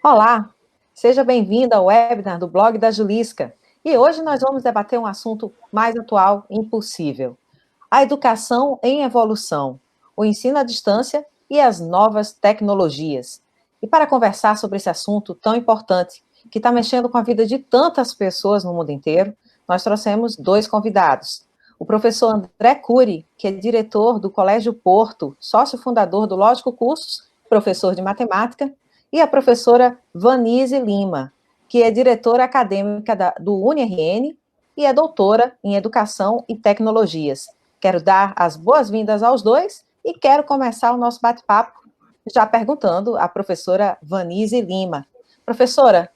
Olá, seja bem-vinda ao webinar do blog da Julisca. E hoje nós vamos debater um assunto mais atual e impossível: a educação em evolução, o ensino à distância e as novas tecnologias. E para conversar sobre esse assunto tão importante, que está mexendo com a vida de tantas pessoas no mundo inteiro, nós trouxemos dois convidados. O professor André Cury, que é diretor do Colégio Porto, sócio fundador do Lógico Cursos, professor de matemática, e a professora Vanise Lima, que é diretora acadêmica do UniRN e é doutora em Educação e Tecnologias. Quero dar as boas-vindas aos dois e quero começar o nosso bate-papo já perguntando à professora Vanise Lima. Professora,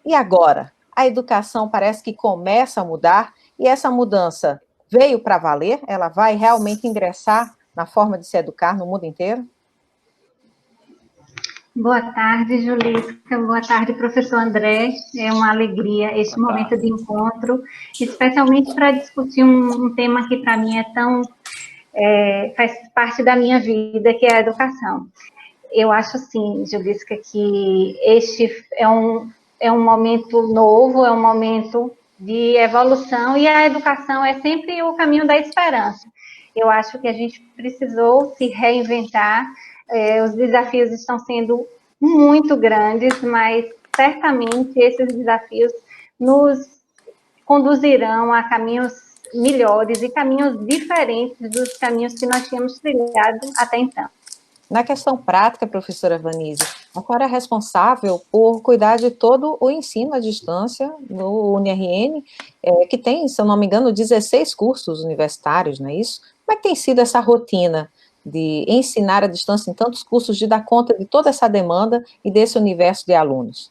e agora? A educação parece que começa a mudar e essa mudança veio para valer? Ela vai realmente ingressar na forma de se educar no mundo inteiro? Boa tarde, Julisca. Boa tarde, professor André. É uma alegria este momento de encontro, especialmente para discutir um tema que para mim faz parte da minha vida, que é a educação. Eu acho, assim, Julisca, que este é um momento novo, é um momento de evolução e a educação é sempre o caminho da esperança. Eu acho que a gente precisou se reinventar. Os desafios estão sendo muito grandes, mas certamente esses desafios nos conduzirão a caminhos melhores e caminhos diferentes dos caminhos que nós tínhamos trilhado até então. Na questão prática, professora Vanise, a senhora é responsável por cuidar de todo o ensino à distância no UniRN, que tem, se eu não me engano, 16 cursos universitários, não é isso? Como é que tem sido essa rotina de ensinar à distância em tantos cursos, de dar conta de toda essa demanda e desse universo de alunos?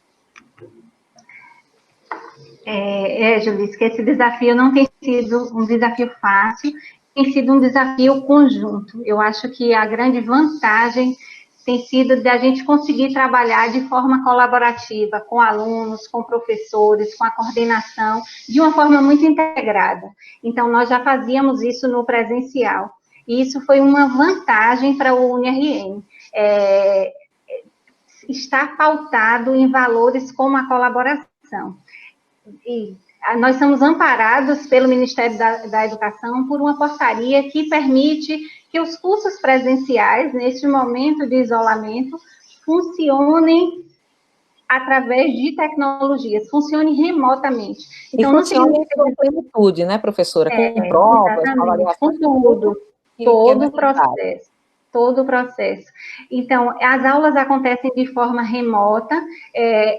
Juliz, que esse desafio não tem sido um desafio fácil, tem sido um desafio conjunto. Eu acho que a grande vantagem tem sido de a gente conseguir trabalhar de forma colaborativa com alunos, com professores, com a coordenação, de uma forma muito integrada. Então, nós já fazíamos isso no presencial, e isso foi uma vantagem para o UniRN. Está pautado em valores como a colaboração. E nós somos amparados pelo Ministério da Educação por uma portaria que permite que os cursos presenciais, neste momento de isolamento, funcionem através de tecnologias, funcionem remotamente. Então, e funcione com plenitude, né, professora? Com provas, com avaliações, com tudo, todo o processo. Todo o processo. Então, as aulas acontecem de forma remota,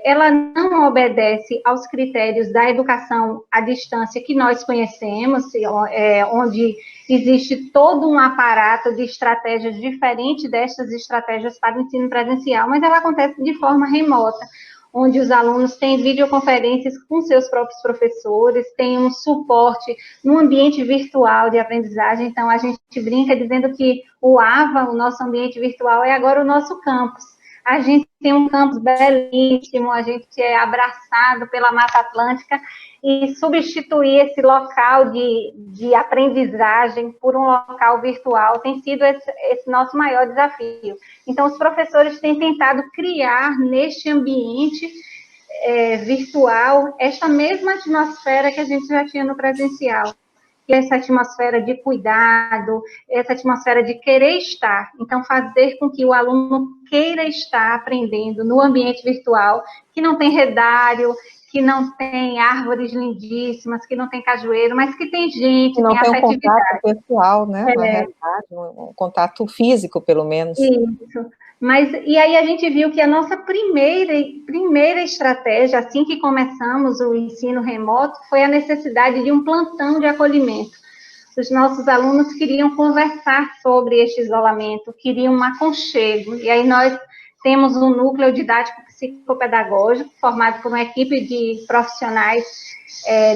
ela não obedece aos critérios da educação à distância que nós conhecemos, onde existe todo um aparato de estratégias diferentes destas estratégias para o ensino presencial, mas ela acontece de forma remota, onde os alunos têm videoconferências com seus próprios professores, têm um suporte no ambiente virtual de aprendizagem. Então, a gente brinca dizendo que o AVA, o nosso ambiente virtual, é agora o nosso campus. A gente tem um campus belíssimo, a gente é abraçado pela Mata Atlântica, e substituir esse local de aprendizagem por um local virtual tem sido esse nosso maior desafio. Então, os professores têm tentado criar neste ambiente virtual esta mesma atmosfera que a gente já tinha no presencial. Essa atmosfera de cuidado, essa atmosfera de querer estar. Então, fazer com que o aluno queira estar aprendendo no ambiente virtual, que não tem redário, que não tem árvores lindíssimas, que não tem cajueiro, mas que tem gente, que não tem um afetividade. Contato pessoal, né? Na realidade, um contato físico, pelo menos. Isso. Mas, e aí a gente viu que a nossa primeira estratégia, assim que começamos o ensino remoto, foi a necessidade de um plantão de acolhimento. Os nossos alunos queriam conversar sobre este isolamento, queriam um aconchego, e aí nós temos um núcleo didático psicopedagógico formado por uma equipe de profissionais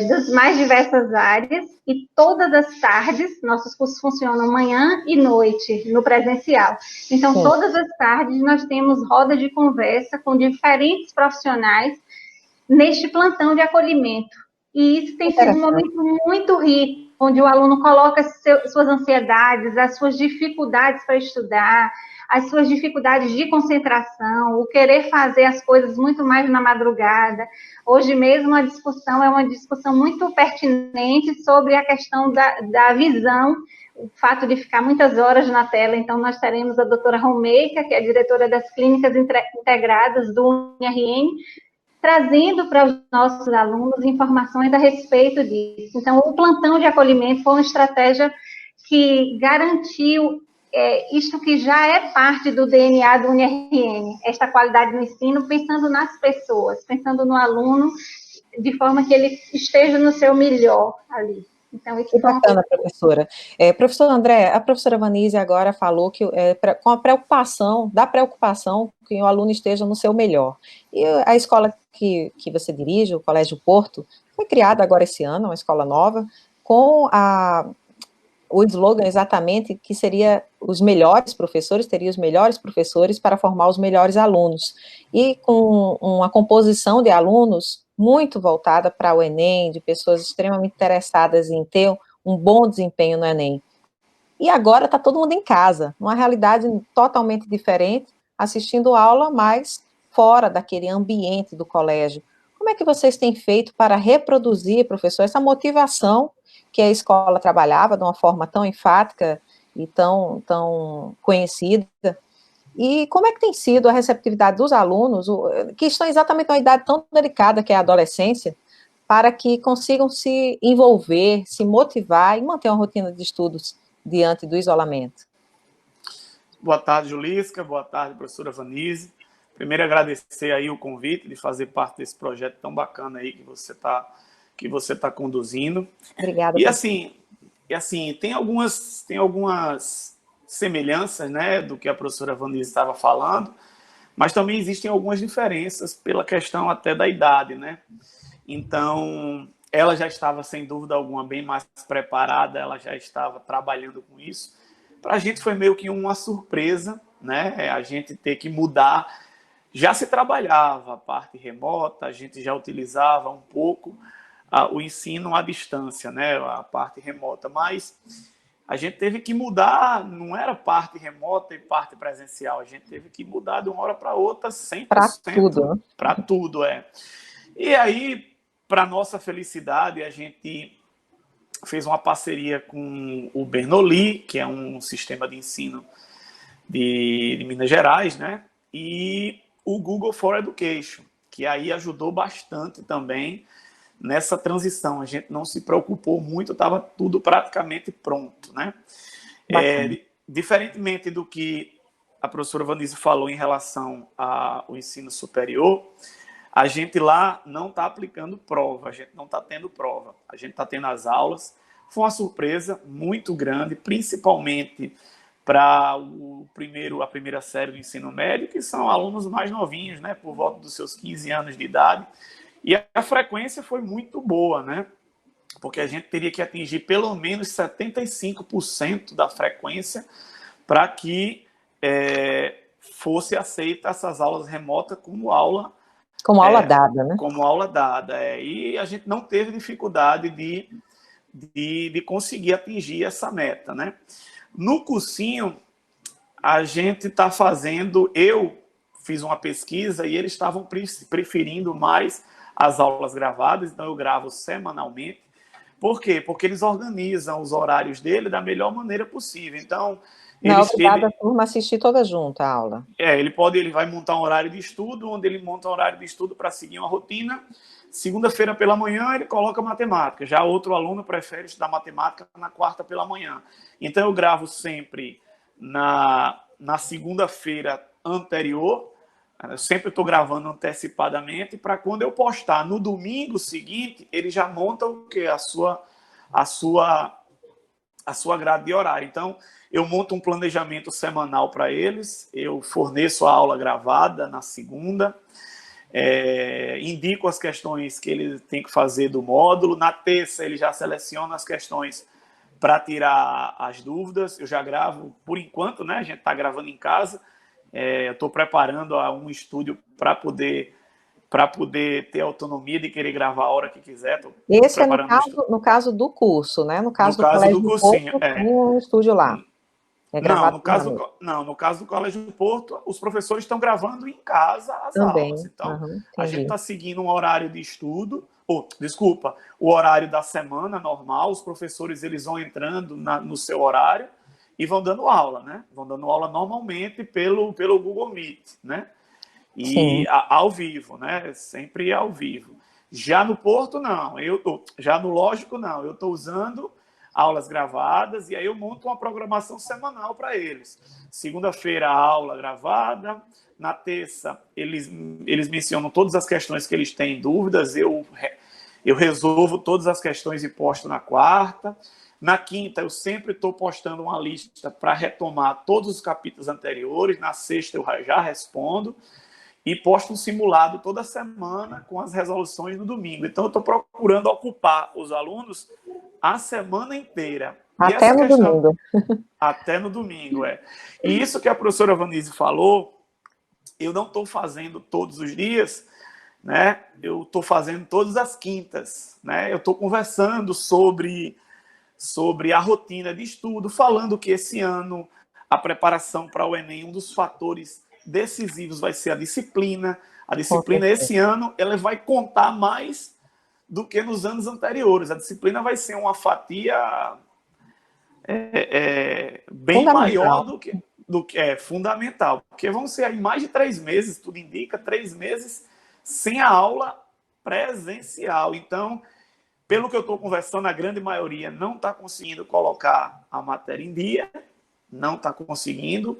das mais diversas áreas, e todas as tardes, nossos cursos funcionam manhã e noite, no presencial. Então, sim, todas as tardes nós temos rodas de conversa com diferentes profissionais neste plantão de acolhimento. E isso tem sido um momento muito rico, onde o aluno coloca suas ansiedades, as suas dificuldades para estudar, as suas dificuldades de concentração, o querer fazer as coisas muito mais na madrugada. Hoje mesmo a discussão é uma discussão muito pertinente sobre a questão da visão, o fato de ficar muitas horas na tela. Então, nós teremos a doutora Romeika, que é a diretora das clínicas integradas do UniRN, trazendo para os nossos alunos informações a respeito disso. Então, o plantão de acolhimento foi uma estratégia que garantiu isto que já é parte do DNA do UniRN, esta qualidade no ensino, pensando nas pessoas, pensando no aluno, de forma que ele esteja no seu melhor ali. Então, isso que bacana, professora. Professor André, a professora Vanise agora falou que com a preocupação que o aluno esteja no seu melhor. E a escola que você dirige, o Colégio Porto, foi criada agora esse ano, uma escola nova, com o slogan exatamente que seria os melhores professores, teria os melhores professores para formar os melhores alunos. E com uma composição de alunos muito voltada para o Enem, de pessoas extremamente interessadas em ter um bom desempenho no Enem. E agora está todo mundo em casa, numa realidade totalmente diferente, assistindo aula, mas fora daquele ambiente do colégio. Como é que vocês têm feito para reproduzir, professor, essa motivação que a escola trabalhava de uma forma tão enfática e tão conhecida? E como é que tem sido a receptividade dos alunos, que estão exatamente numa idade tão delicada, que é a adolescência, para que consigam se envolver, se motivar e manter uma rotina de estudos diante do isolamento? Boa tarde, Julisca. Boa tarde, professora Vanise. Primeiro, agradecer aí o convite de fazer parte desse projeto tão bacana aí que você tá conduzindo. Obrigada. E assim, tem algumas semelhanças, né, do que a professora Vanise estava falando, mas também existem algumas diferenças pela questão até da idade, né? Então, ela já estava, sem dúvida alguma, bem mais preparada, ela já estava trabalhando com isso. Para a gente foi meio que uma surpresa, né? A gente ter que mudar. Já se trabalhava a parte remota, a gente já utilizava um pouco o ensino à distância, né? A parte remota, mas a gente teve que mudar, não era parte remota e parte presencial, a gente teve que mudar de uma hora para outra 100%. Para tudo. Para tudo, E aí, para nossa felicidade, a gente fez uma parceria com o Bernoulli, que é um sistema de ensino de Minas Gerais, né? E o Google for Education, que aí ajudou bastante também nessa transição. A gente não se preocupou muito, estava tudo praticamente pronto, né? Diferentemente do que a professora Vanise falou em relação ao ensino superior, a gente lá não está aplicando prova, a gente não está tendo prova, a gente está tendo as aulas. Foi uma surpresa muito grande, principalmente para a primeira série do ensino médio, que são alunos mais novinhos, né, por volta dos seus 15 anos de idade. E a frequência foi muito boa, né? Porque a gente teria que atingir pelo menos 75% da frequência para que fosse aceita essas aulas remotas como aula dada, né? Como aula dada. E a gente não teve dificuldade de conseguir atingir essa meta, né? No cursinho, a gente está fazendo... Eu fiz uma pesquisa e eles estavam preferindo mais as aulas gravadas, então eu gravo semanalmente. Por quê? Porque eles organizam os horários dele da melhor maneira possível. Então, a turma assistir toda junto a aula. Ele vai montar um horário de estudo, onde ele monta um horário de estudo para seguir uma rotina. Segunda-feira pela manhã, ele coloca matemática. Já outro aluno prefere estudar matemática na quarta pela manhã. Então, eu gravo sempre na segunda-feira anterior. Eu sempre estou gravando antecipadamente para quando eu postar no domingo seguinte, ele já monta o quê? A sua grade de horário. Então, eu monto um planejamento semanal para eles, eu forneço a aula gravada na segunda, indico as questões que ele tem que fazer do módulo. Na terça, ele já seleciona as questões para tirar as dúvidas. Eu já gravo, por enquanto, né? A gente está gravando em casa. Eu estou preparando um estúdio para poder ter autonomia de querer gravar a hora que quiser. Esse é no caso do curso, né? No caso do cursinho, tem um estúdio lá. É Não, gravado no caso, novamente. não, no caso do Colégio do Porto, os professores estão gravando em casa as aulas. Também. Então, Aham, a gente entendi. está seguindo um horário de estudo, ou, desculpa, o horário da semana normal, os professores eles vão entrando no seu horário e vão dando aula, né? Vão dando aula normalmente pelo Google Meet, né? E Sim. ao vivo, né? Sempre ao vivo. Já no Porto, não. Já no Lógico, não. Eu estou usando aulas gravadas e aí eu monto uma programação semanal para eles. Segunda-feira, aula gravada. Na terça, eles mencionam todas as questões que eles têm dúvidas. Eu resolvo todas as questões e posto na quarta. Na quinta, eu sempre estou postando uma lista para retomar todos os capítulos anteriores. Na sexta, eu já respondo e posto um simulado toda semana com as resoluções no domingo. Então, eu estou procurando ocupar os alunos a semana inteira. E Até essa no questão, domingo. até no domingo, é. E isso que a professora Vanise falou, eu não estou fazendo todos os dias, né? Eu estou fazendo todas as quintas, né? Eu estou conversando sobre a rotina de estudo, falando que esse ano a preparação para o Enem, um dos fatores decisivos vai ser a disciplina. A Com disciplina certeza. esse ano ela vai contar mais do que nos anos anteriores. A disciplina vai ser uma fatia bem maior Fundamental. do que é fundamental, porque vão ser aí mais de 3 meses, tudo indica, 3 meses sem a aula presencial. Então, pelo que eu estou conversando, a grande maioria não está conseguindo colocar a matéria em dia, não está conseguindo,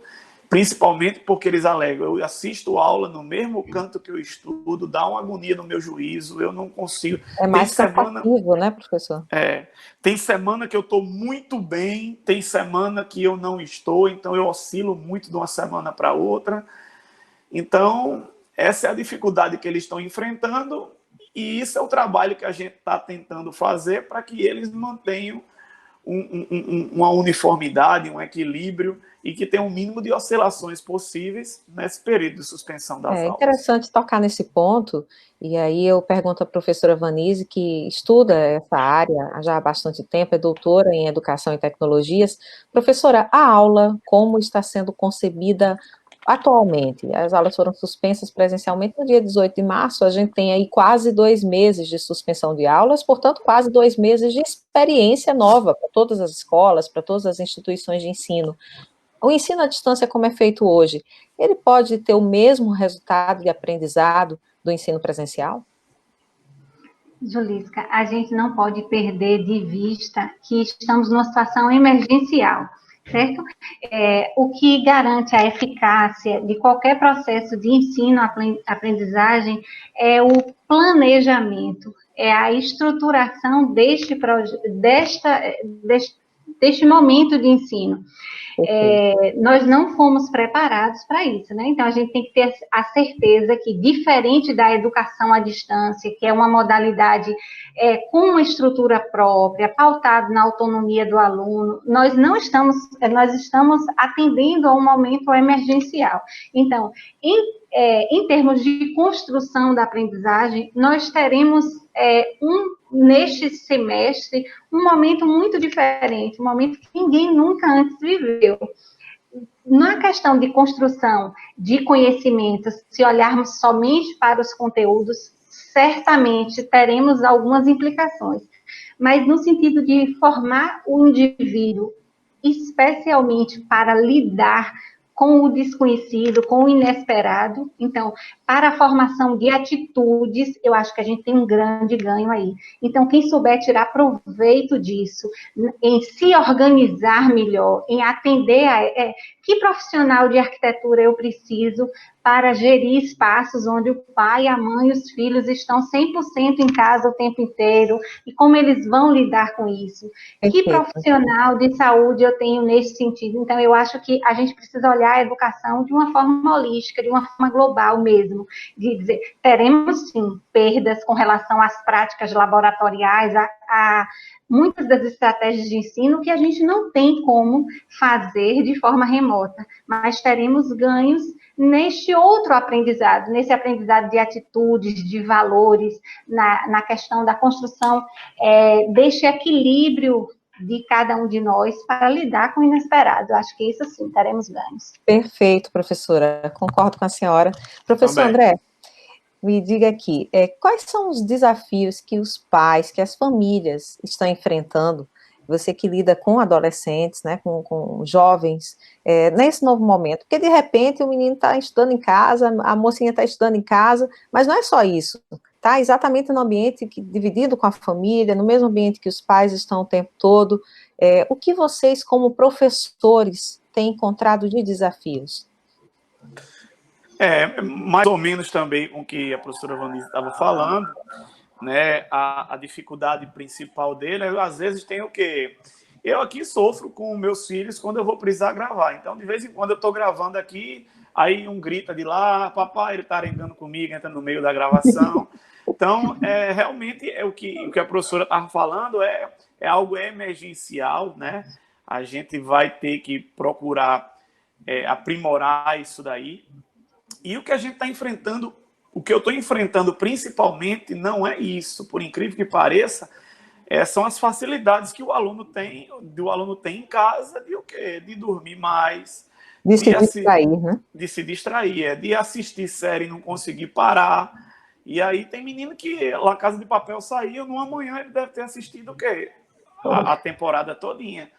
principalmente porque eles alegam, eu assisto aula no mesmo canto que eu estudo, dá uma agonia no meu juízo, eu não consigo. É Tem mais semana, cansativo, né, professor? tem semana que eu estou muito bem, tem semana que eu não estou, então eu oscilo muito de uma semana para outra. Então, essa é a dificuldade que eles estão enfrentando e isso é o trabalho que a gente está tentando fazer para que eles mantenham uma uniformidade, um equilíbrio e que tenham o mínimo de oscilações possíveis nesse período de suspensão das É aulas. interessante tocar nesse ponto, e aí eu pergunto à professora Vanise, que estuda essa área já há bastante tempo, é doutora em Educação e Tecnologias. Professora, a aula, como está sendo concebida atualmente? As aulas foram suspensas presencialmente no dia 18 de março, a gente tem aí quase 2 meses de suspensão de aulas, portanto, quase 2 meses de experiência nova para todas as escolas, para todas as instituições de ensino. O ensino à distância, como é feito hoje, ele pode ter o mesmo resultado de aprendizado do ensino presencial? Julisca, a gente não pode perder de vista que estamos numa situação emergencial, certo? O que garante a eficácia de qualquer processo de ensino-aprendizagem é o planejamento, é a estruturação deste momento de ensino. Nós não fomos preparados para isso, né? Então, a gente tem que ter a certeza que, diferente da educação à distância, que é uma modalidade com uma estrutura própria, pautada na autonomia do aluno, nós estamos atendendo a um momento emergencial. Então, em termos de construção da aprendizagem, nós teremos neste semestre, um momento muito diferente, um momento que ninguém nunca antes viveu. Na questão de construção de conhecimentos, se olharmos somente para os conteúdos, certamente teremos algumas implicações, mas no sentido de formar o indivíduo, especialmente para lidar com o desconhecido, com o inesperado. Então, para a formação de atitudes, eu acho que a gente tem um grande ganho aí. Então, quem souber tirar proveito disso, em se organizar melhor, em atender que profissional de arquitetura eu preciso para gerir espaços onde o pai, a mãe e os filhos estão 100% em casa o tempo inteiro, e como eles vão lidar com isso. Que Perfeito. profissional de saúde eu tenho nesse sentido? Então, eu acho que a gente precisa olhar a educação de uma forma holística, de uma forma global mesmo, de dizer, teremos sim perdas com relação às práticas laboratoriais, a muitas das estratégias de ensino que a gente não tem como fazer de forma remota, mas teremos ganhos neste outro aprendizado, nesse aprendizado de atitudes, de valores, na questão da construção deste equilíbrio de cada um de nós para lidar com o inesperado. Eu acho que isso, sim, teremos ganhos. Perfeito, professora. Concordo com a senhora. Professor Também. André, me diga aqui, quais são os desafios que os pais, que as famílias estão enfrentando, você que lida com adolescentes, né, com jovens, nesse novo momento? Porque, de repente, o menino está estudando em casa, a mocinha está estudando em casa, mas não é só isso, tá? Exatamente no ambiente dividido com a família, no mesmo ambiente que os pais estão o tempo todo. O que vocês, como professores, têm encontrado de desafios? Mais ou menos também com o que a professora Vanessa estava falando, né? A dificuldade principal dele, às vezes tem o quê? Eu aqui sofro com meus filhos quando eu vou precisar gravar. Então, de vez em quando eu estou gravando aqui, aí um grita de lá, papai, ele está arengando comigo, entra no meio da gravação. Então, realmente, o que a professora estava falando é algo emergencial, né? A gente vai ter que procurar aprimorar isso daí. E o que a gente está enfrentando, o que eu estou enfrentando principalmente não é isso, por incrível que pareça, são as facilidades que o aluno tem em casa de o quê? De dormir mais, De se distrair, né? de se distrair, de assistir série e não conseguir parar. E aí tem menino que La Casa de Papel saiu, numa manhã ele deve ter assistido o quê? A temporada todinha.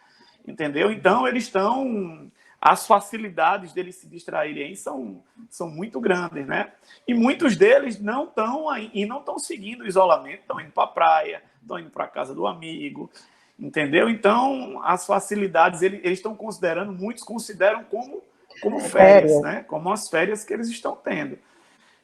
Entendeu? Então eles estão... As facilidades deles se distraírem são muito grandes, né? E muitos deles não estão seguindo o isolamento, estão indo para a praia, estão indo para a casa do amigo, entendeu? Então, as facilidades, eles estão considerando, muitos consideram como férias, né? Como as férias que eles estão tendo.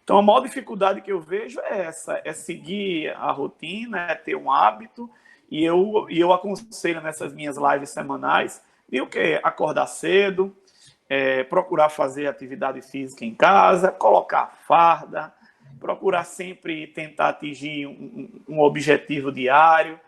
Então, a maior dificuldade que eu vejo é essa, é seguir a rotina, é ter um hábito, e eu aconselho nessas minhas lives semanais, e o que? Acordar cedo, procurar fazer atividade física em casa, colocar farda, procurar sempre tentar atingir um objetivo diário.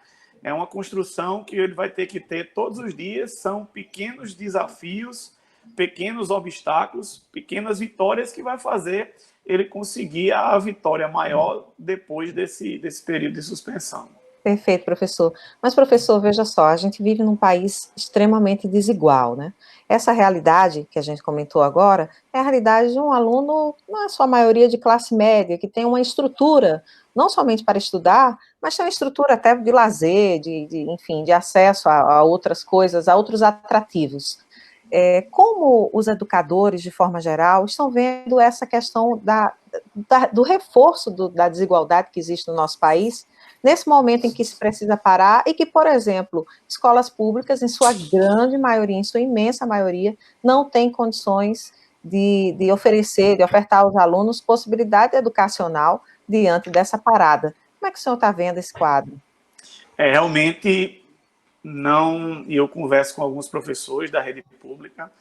É uma construção que ele vai ter que ter todos os dias, são pequenos desafios, pequenos obstáculos, pequenas vitórias que vai fazer ele conseguir a vitória maior depois desse período de suspensão. Perfeito, professor. Mas, professor, veja só, a gente vive num país extremamente desigual, né? Essa realidade que a gente comentou agora é a realidade de um aluno, na sua maioria, de classe média, que tem uma estrutura, não somente para estudar, mas tem uma estrutura até de lazer, enfim, de acesso a outras coisas, a outros atrativos. Como os educadores, de forma geral, estão vendo essa questão do reforço da desigualdade que existe no nosso país, nesse momento em que se precisa parar e que, por exemplo, escolas públicas, em sua grande maioria, em sua imensa maioria, não têm condições de ofertar aos alunos possibilidade educacional diante dessa parada. Como é que o senhor está vendo esse quadro? Realmente não, e eu converso com alguns professores da rede pública,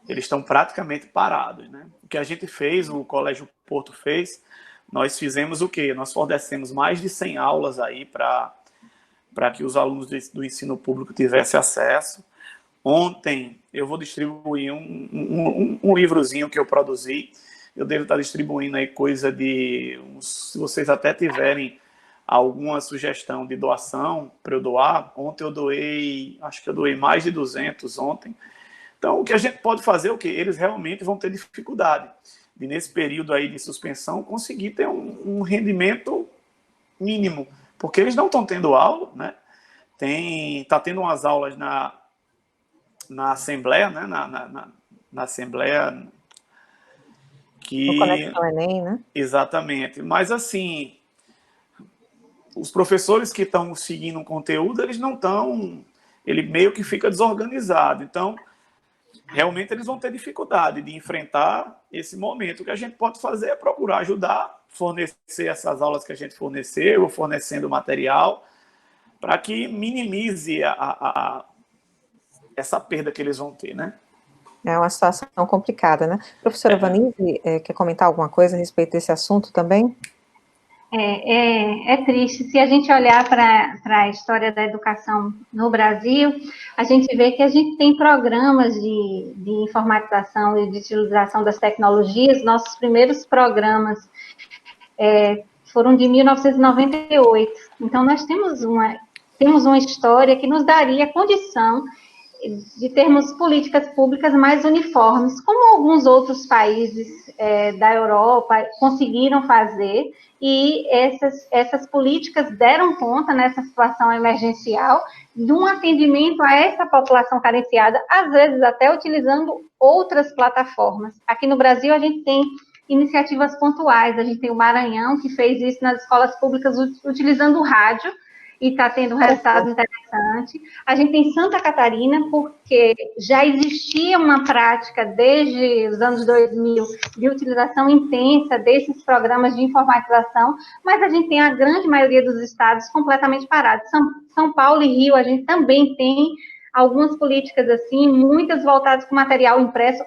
eles estão praticamente parados, né? O que a gente fez, o Colégio Porto fez, nós fizemos o quê? Nós fornecemos mais de 100 aulas aí para que os alunos do ensino público tivessem acesso. Ontem eu vou distribuir um livrozinho que eu produzi. Eu devo estar distribuindo aí coisa de... Se vocês até tiverem alguma sugestão de doação para eu doar, ontem eu doei, acho que eu doei mais de 200 ontem. Então, o que a gente pode fazer é o quê? Eles realmente vão ter dificuldade de, nesse período aí de suspensão, conseguir ter um rendimento mínimo, porque eles não estão tendo aula, né? Está tendo umas aulas na Assembleia, né? Na Assembleia que... No Conexão Enem, né? Exatamente. Mas, assim, os professores que estão seguindo o conteúdo, eles não estão... Ele meio que fica desorganizado. Então, realmente eles vão ter dificuldade de enfrentar esse momento. O que a gente pode fazer é procurar ajudar, fornecer essas aulas que a gente forneceu, fornecendo material, para que minimize essa perda que eles vão ter, né? É uma situação complicada, né? Professora Vanise, quer comentar alguma coisa a respeito desse assunto também? É triste. Se a gente olhar para a história da educação no Brasil, a gente vê que a gente tem programas de informatização e de utilização das tecnologias. Nossos primeiros programas foram de 1998. Então, nós temos uma temos uma história que nos daria condição de termos políticas públicas mais uniformes, como alguns outros países da Europa conseguiram fazer, e essas políticas deram conta, nessa situação emergencial, de um atendimento a essa população carenciada, às vezes até utilizando outras plataformas. Aqui no Brasil, a gente tem iniciativas pontuais, a gente tem o Maranhão, que fez isso nas escolas públicas utilizando o rádio, e está tendo um resultado interessante. A gente tem Santa Catarina, porque já existia uma prática desde os anos 2000 de utilização intensa desses programas de informatização, mas a gente tem a grande maioria dos estados completamente parados. São Paulo e Rio, a gente também tem algumas políticas assim, muitas voltadas com material impresso.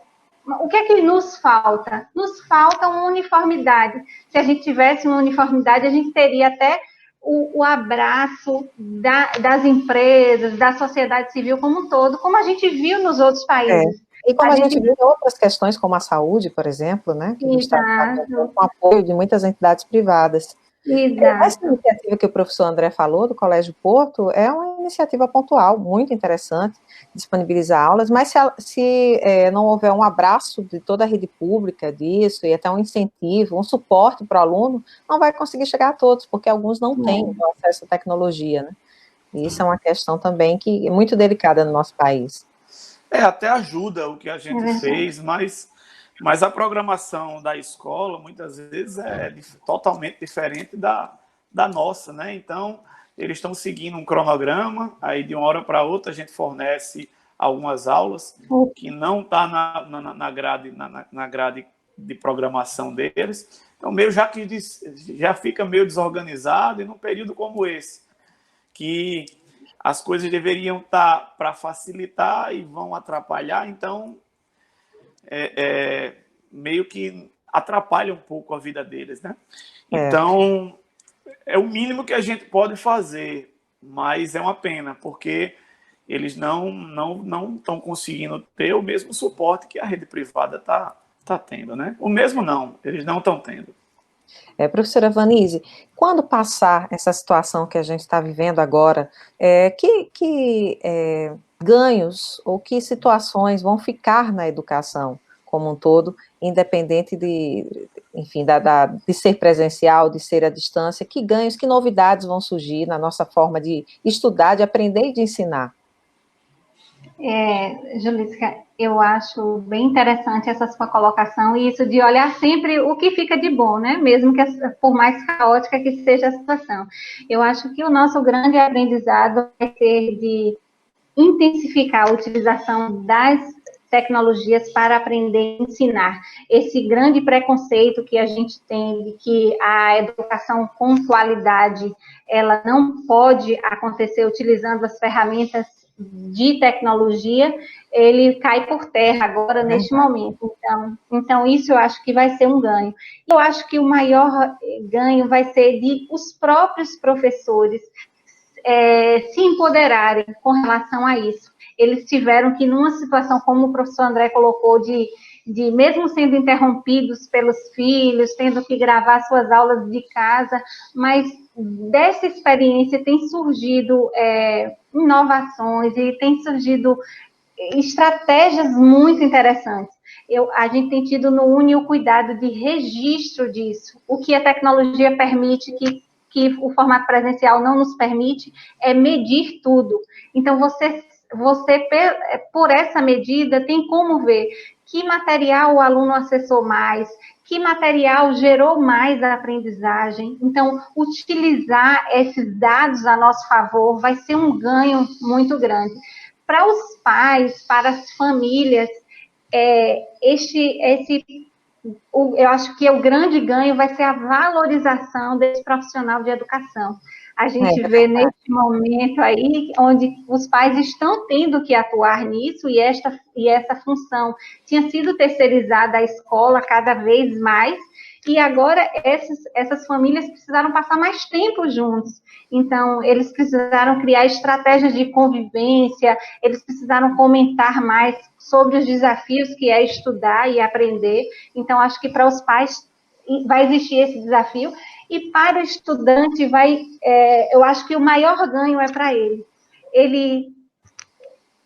O que é que nos falta? Nos falta uma uniformidade. Se a gente tivesse uma uniformidade, a gente teria até o abraço das empresas, da sociedade civil como um todo, como a gente viu nos outros países. E como a gente viu em outras questões, como a saúde, por exemplo, né, que está com o apoio de muitas entidades privadas. Exato. Essa iniciativa que o professor André falou, do Colégio Porto, é uma iniciativa pontual, muito interessante, disponibilizar aulas, mas se não houver um abraço de toda a rede pública disso, e até um incentivo, um suporte para o aluno, não vai conseguir chegar a todos, porque alguns não têm acesso à tecnologia, né? E isso é uma questão também que é muito delicada no nosso país. Até ajuda o que a gente fez, mas a programação da escola, muitas vezes, é totalmente diferente da nossa, né? Então, eles estão seguindo um cronograma, aí de uma hora para outra a gente fornece algumas aulas que não está na grade de programação deles. Então, já fica meio desorganizado, e num período como esse, que as coisas deveriam estar para facilitar e vão atrapalhar, então meio que atrapalha um pouco a vida deles, né? Então, é o mínimo que a gente pode fazer, mas é uma pena, porque eles não estão conseguindo ter o mesmo suporte que a rede privada tá tendo, né? O mesmo não, eles não estão tendo. Professora Vanise, quando passar essa situação que a gente está vivendo agora, que ganhos ou que situações vão ficar na educação como um todo, independente de ser presencial, de ser à distância, que ganhos, que novidades vão surgir na nossa forma de estudar, de aprender e de ensinar? Julissa, eu acho bem interessante essa sua colocação, e isso de olhar sempre o que fica de bom, né? Mesmo que, por mais caótica que seja a situação. Eu acho que o nosso grande aprendizado vai ser de intensificar a utilização das tecnologias para aprender e ensinar. Esse grande preconceito que a gente tem de que a educação com qualidade, ela não pode acontecer utilizando as ferramentas de tecnologia, ele cai por terra agora, neste momento. Então, isso eu acho que vai ser um ganho. Eu acho que o maior ganho vai ser de os próprios professores se empoderarem com relação a isso. Eles tiveram que, numa situação como o professor André colocou, de mesmo sendo interrompidos pelos filhos, tendo que gravar suas aulas de casa, mas dessa experiência tem surgido inovações e tem surgido estratégias muito interessantes. A gente tem tido no UNE o cuidado de registro disso, o que a tecnologia permite que o formato presencial não nos permite, é medir tudo. Então, você, por essa medida, tem como ver que material o aluno acessou mais, que material gerou mais a aprendizagem. Então, utilizar esses dados a nosso favor vai ser um ganho muito grande. Para os pais, para as famílias, eu acho que o grande ganho vai ser a valorização desse profissional de educação. A gente vê nesse momento aí, onde os pais estão tendo que atuar nisso, e essa função tinha sido terceirizada à escola cada vez mais, e agora essas famílias precisaram passar mais tempo juntos. Então, eles precisaram criar estratégias de convivência, eles precisaram comentar mais sobre os desafios que é estudar e aprender. Então, acho que para os pais vai existir esse desafio, E para o estudante, eu acho que o maior ganho é para ele. Ele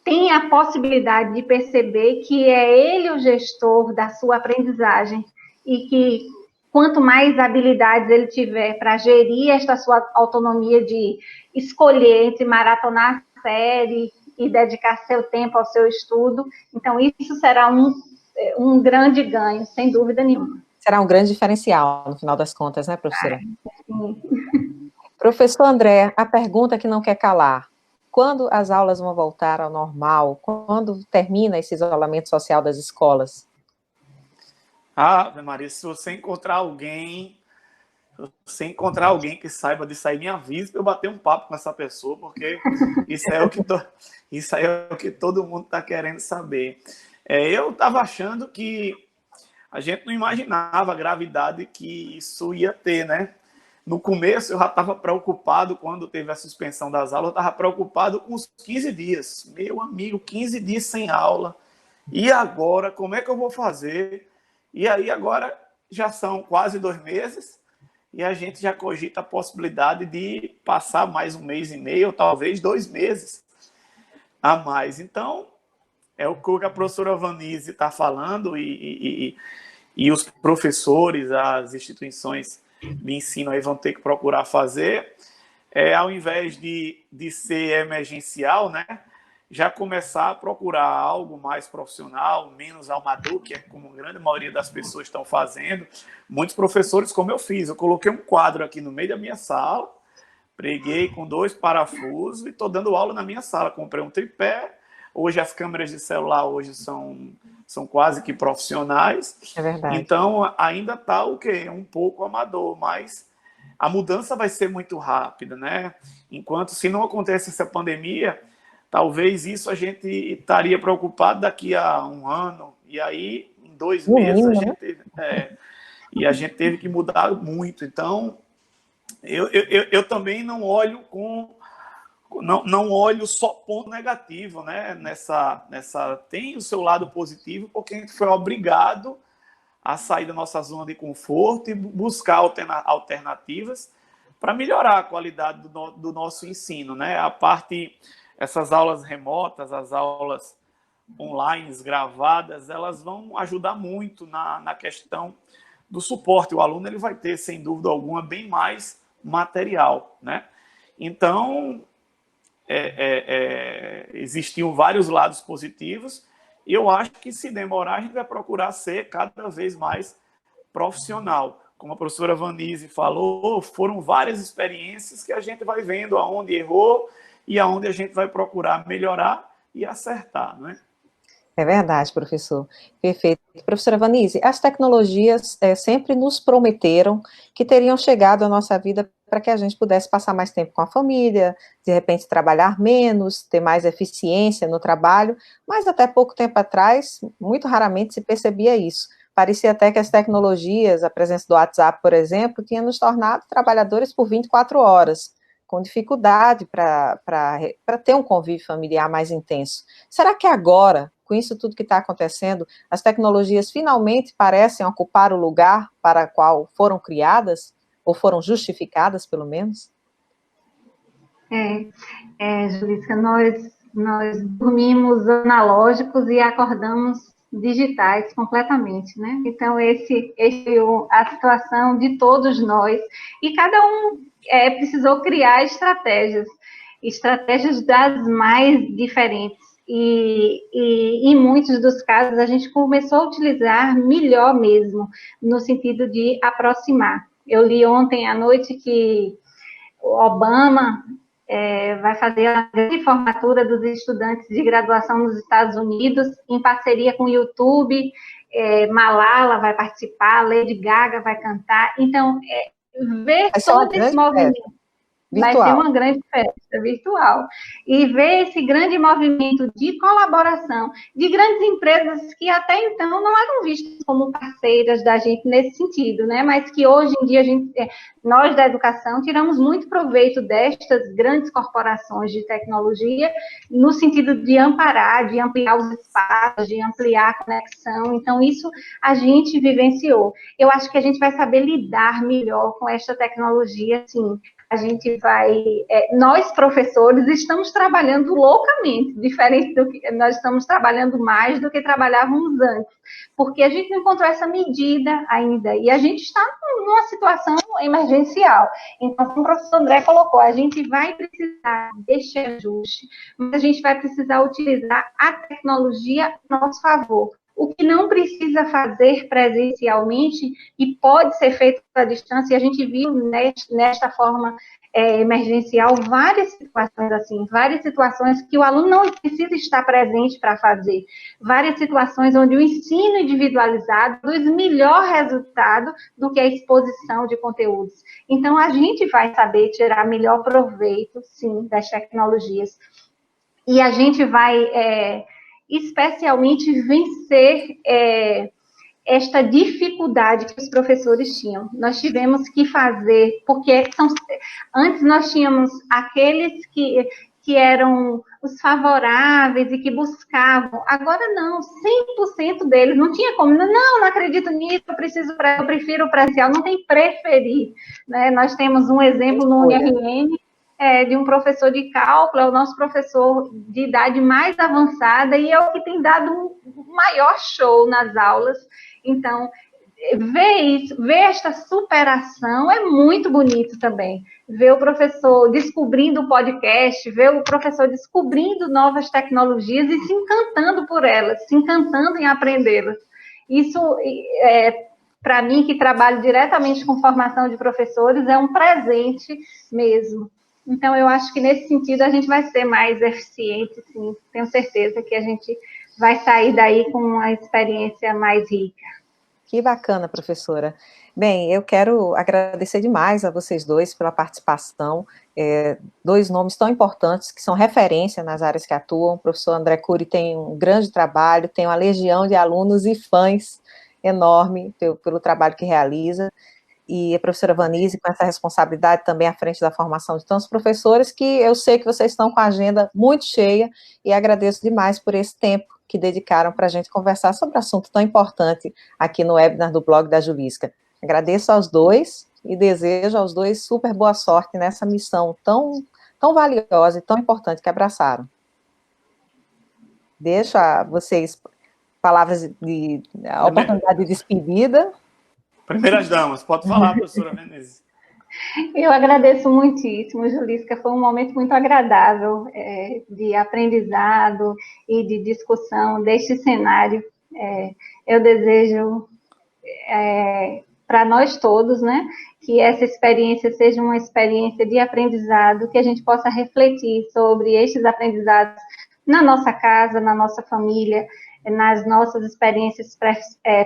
tem a possibilidade de perceber que é ele o gestor da sua aprendizagem e que quanto mais habilidades ele tiver para gerir esta sua autonomia de escolher entre maratonar a série e dedicar seu tempo ao seu estudo, então isso será um grande ganho, sem dúvida nenhuma. Será um grande diferencial, no final das contas, né, professora? Sim. Professor André, a pergunta que não quer calar. Quando as aulas vão voltar ao normal? Quando termina esse isolamento social das escolas? Maria, se você encontrar alguém que saiba disso aí, me avise para eu bater um papo com essa pessoa, porque isso aí é o que todo mundo está querendo saber. Eu estava achando que a gente não imaginava a gravidade que isso ia ter, né? No começo, eu já estava preocupado, quando teve a suspensão das aulas, eu estava preocupado com os 15 dias. Meu amigo, 15 dias sem aula. E agora, como é que eu vou fazer? E aí, agora, já são quase 2 meses, e a gente já cogita a possibilidade de passar mais 1 mês e meio, ou talvez 2 meses a mais. Então, é o que a professora Vanise está falando, e os professores, as instituições de ensino aí vão ter que procurar fazer, ao invés de ser emergencial, né, já começar a procurar algo mais profissional, menos amador, que é como a grande maioria das pessoas estão fazendo. Muitos professores, como eu fiz, eu coloquei um quadro aqui no meio da minha sala, preguei com 2 parafusos e estou dando aula na minha sala. Comprei um tripé. Hoje as câmeras de celular hoje são quase que profissionais. É verdade. Então, ainda está o quê? Um pouco amador, mas a mudança vai ser muito rápida, né? Enquanto, se não acontece essa pandemia, talvez isso a gente estaria preocupado daqui a 1 ano, e aí, em 2 meses, a gente teve que mudar muito. Então, eu também não olho não olho só ponto negativo, né? Tem o seu lado positivo, porque a gente foi obrigado a sair da nossa zona de conforto e buscar alternativas para melhorar a qualidade do nosso ensino, né? Essas aulas remotas, as aulas online gravadas, elas vão ajudar muito na questão do suporte. O aluno ele vai ter, sem dúvida alguma, bem mais material, né? Então, existiam vários lados positivos, e eu acho que, se demorar, a gente vai procurar ser cada vez mais profissional. Como a professora Vanise falou, foram várias experiências que a gente vai vendo aonde errou e aonde a gente vai procurar melhorar e acertar, né? É verdade, professor. Perfeito. Professora Vanise, as tecnologias sempre nos prometeram que teriam chegado à nossa vida para que a gente pudesse passar mais tempo com a família, de repente trabalhar menos, ter mais eficiência no trabalho, mas até pouco tempo atrás, muito raramente se percebia isso. Parecia até que as tecnologias, a presença do WhatsApp, por exemplo, tinha nos tornado trabalhadores por 24 horas, com dificuldade para ter um convívio familiar mais intenso. Será que agora, com isso tudo que está acontecendo, as tecnologias finalmente parecem ocupar o lugar para o qual foram criadas, ou foram justificadas, pelo menos? Julissa, nós dormimos analógicos e acordamos digitais completamente, né? Então, esse é a situação de todos nós, e cada um precisou criar estratégias das mais diferentes. E em muitos dos casos a gente começou a utilizar melhor mesmo, no sentido de aproximar. Eu li ontem à noite que o Obama vai fazer a grande formatura dos estudantes de graduação nos Estados Unidos, em parceria com o YouTube. Malala vai participar, Lady Gaga vai cantar. Então, ver todo esse movimento. Virtual. Vai ser uma grande festa virtual. E ver esse grande movimento de colaboração de grandes empresas que até então não eram vistas como parceiras da gente nesse sentido, né? Mas que hoje em dia nós da educação tiramos muito proveito destas grandes corporações de tecnologia no sentido de amparar, de ampliar os espaços, de ampliar a conexão. Então, isso a gente vivenciou. Eu acho que a gente vai saber lidar melhor com esta tecnologia, sim. A gente vai, nós professores estamos trabalhando loucamente, diferente do que nós estamos trabalhando mais do que trabalhávamos antes, porque a gente não encontrou essa medida ainda, e a gente está numa situação emergencial. Então, como o professor André colocou, a gente vai precisar deste ajuste, mas a gente vai precisar utilizar a tecnologia a nosso favor. O que não precisa fazer presencialmente e pode ser feito à distância, e a gente viu nesta forma emergencial várias situações assim, várias situações que o aluno não precisa estar presente para fazer, várias situações onde o ensino individualizado produz melhor resultado do que a exposição de conteúdos. Então, a gente vai saber tirar melhor proveito, sim, das tecnologias. E a gente vai especialmente vencer esta dificuldade que os professores tinham. Nós tivemos que fazer, porque antes nós tínhamos aqueles que eram os favoráveis e que buscavam. Agora não, 100% deles, não tinha como, não acredito nisso, eu prefiro o presencial, não tem preferir. Né? Nós temos um exemplo no UniRN, de um professor de cálculo, é o nosso professor de idade mais avançada e é o que tem dado um maior show nas aulas. Então, ver esta superação é muito bonito também. Ver o professor descobrindo o podcast, ver o professor descobrindo novas tecnologias e se encantando por elas, se encantando em aprendê-las. Isso, para mim, que trabalho diretamente com formação de professores, é um presente mesmo. Então, eu acho que nesse sentido a gente vai ser mais eficiente, sim. Tenho certeza que a gente vai sair daí com uma experiência mais rica. Que bacana, professora. Bem, eu quero agradecer demais a vocês dois pela participação, dois nomes tão importantes que são referência nas áreas que atuam. O professor André Cury tem um grande trabalho, tem uma legião de alunos e fãs enorme pelo trabalho que realiza, e a professora Vanise com essa responsabilidade também à frente da formação de tantos professores, que eu sei que vocês estão com a agenda muito cheia, e agradeço demais por esse tempo que dedicaram para a gente conversar sobre um assunto tão importante aqui no webinar do blog da Julisca. Agradeço aos dois e desejo aos dois super boa sorte nessa missão tão valiosa e tão importante que abraçaram. Deixo a vocês palavras de oportunidade de despedida. Primeiras damas, pode falar, professora Vanise. Eu agradeço muitíssimo, Julisca, foi um momento muito agradável de aprendizado e de discussão deste cenário. Eu desejo para nós todos, né, que essa experiência seja uma experiência de aprendizado, que a gente possa refletir sobre estes aprendizados na nossa casa, na nossa família, nas nossas experiências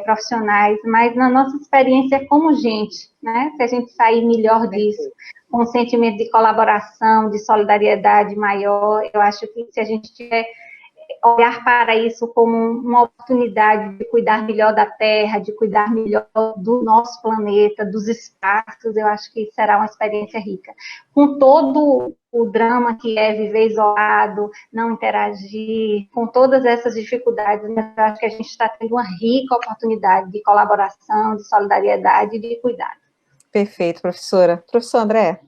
profissionais, mas na nossa experiência como gente, né? Se a gente sair melhor disso, com um sentimento de colaboração, de solidariedade maior, eu acho que se a gente tiver olhar para isso como uma oportunidade de cuidar melhor da Terra, de cuidar melhor do nosso planeta, dos espaços, eu acho que será uma experiência rica. Com todo o drama que é viver isolado, não interagir, com todas essas dificuldades, mas eu acho que a gente está tendo uma rica oportunidade de colaboração, de solidariedade e de cuidado. Perfeito, professora. Professor André?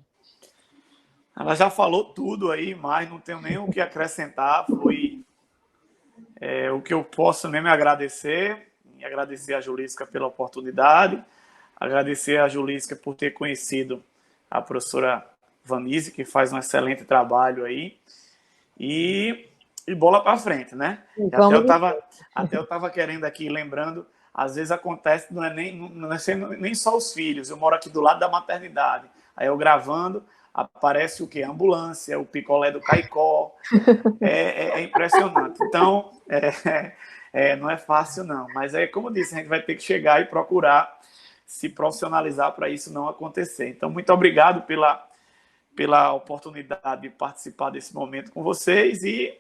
Ela já falou tudo aí, mas não tenho nem o que acrescentar, foi o que eu posso mesmo é agradecer, e agradecer a Julisca pela oportunidade, agradecer a Julisca por ter conhecido a professora Vanise, que faz um excelente trabalho aí, e bola para frente, né? Até eu estava querendo aqui, lembrando, às vezes acontece, não é nem só os filhos, eu moro aqui do lado da maternidade, aí eu gravando, aparece o quê? A ambulância, o picolé do Caicó, é impressionante. Então, não é fácil não, mas como eu disse, a gente vai ter que chegar e procurar se profissionalizar para isso não acontecer. Então, muito obrigado pela oportunidade de participar desse momento com vocês e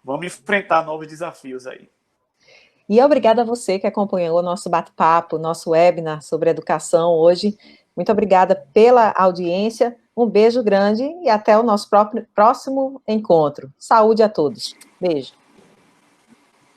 vamos enfrentar novos desafios aí. E obrigada a você que acompanhou o nosso bate-papo, nosso webinar sobre educação hoje. Muito obrigada pela audiência. Um beijo grande e até o nosso próximo encontro. Saúde a todos. Beijo.